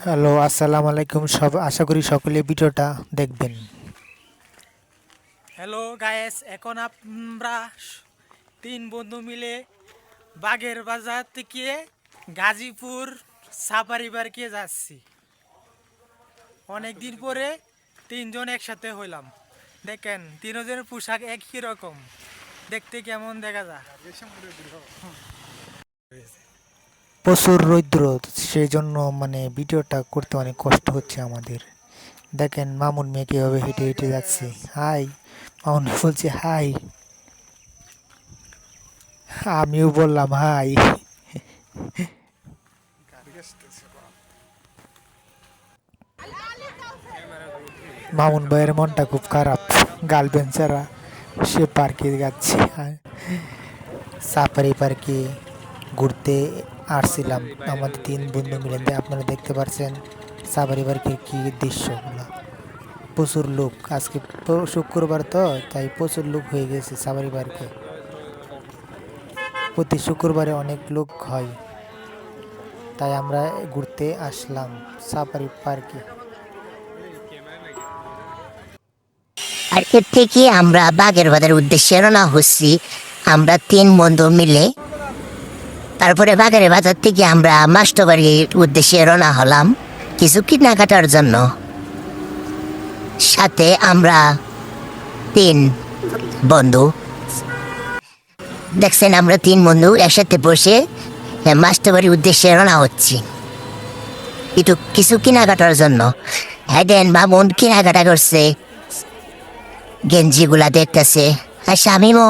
Hello, আসসালামু আলাইকুম। আশা করি সকলে ভিডিওটা দেখবেন। হ্যালো গায়েস, এখন আমরা তিন বন্ধু মিলে বাগের বাজার থেকে গাজীপুর সাফারি পার্কে যাচ্ছি। অনেক দিন পরে তিনজন একসাথে হইলাম। দেখেন তিনজনের পোশাক একই রকম, দেখতে কেমন দেখা যায়। প্রচুর রৌদ্র, সেই জন্য ভিডিওটা করতে অনেক কষ্ট হচ্ছে আমাদের। দেখেন মামুন মেয়ে কীভাবে হেঁটে হেঁটে যাচ্ছে। হাই, মামুন মেয়ে বলছে হাই, আমিও বললাম হাই। মামুন ভাইয়ের মনটা খুব খারাপ, গার্লফ্রেন্ড ছাড়া সে পার্কে যাচ্ছে। সাফারি পার্কে ঘুরতে আসছিলাম আমাদের তিন বন্ধু মিলে। আপনারা দেখতে পাচ্ছেন সাফারি পার্কের কি দৃশ্যগুলো। প্রচুর লোক, আজকে শুক্রবার তো তাই প্রচুর লোক হয়ে গেছে সাফারি পার্কে। প্রতি শুক্রবারে অনেক লোক হয়, তাই আমরা ঘুরতে আসলাম সাফারি পার্কে। আর এর থেকে আমরা বাগের বাজার উদ্দেশ্যে রওনা হচ্ছি, আমরা তিন বন্ধু মিলে। তারপরে বাগের বাজার থেকে আমরা মাস্টারবাড়ির উদ্দেশ্যে রওনা হলাম কিছু কেনাকাটার জন্য। সাথে আমরা তিন বন্ধু, দেখছেন আমরা তিন বন্ধু একসাথে বসে মাস্টারবাড়ির উদ্দেশ্যে রওনা হচ্ছি একটু কিছু কেনাকাটার জন্য। হ্যাঁ দেন বামুন কেনাকাটা করছে, গেঞ্জিগুলা দেখতেছে, আর স্বামীমও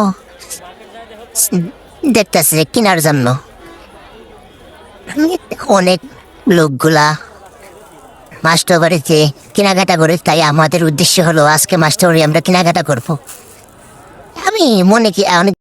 দেখতেছে কেনার জন্য। অনেক লোকগুলা মাস্টার বাড়িতে কেনাকাটা করে, তাই আমাদের উদ্দেশ্য হলো আজকে মাস্টার বাড়ি আমরা কেনাকাটা করবো। আমি মনে কি অনেক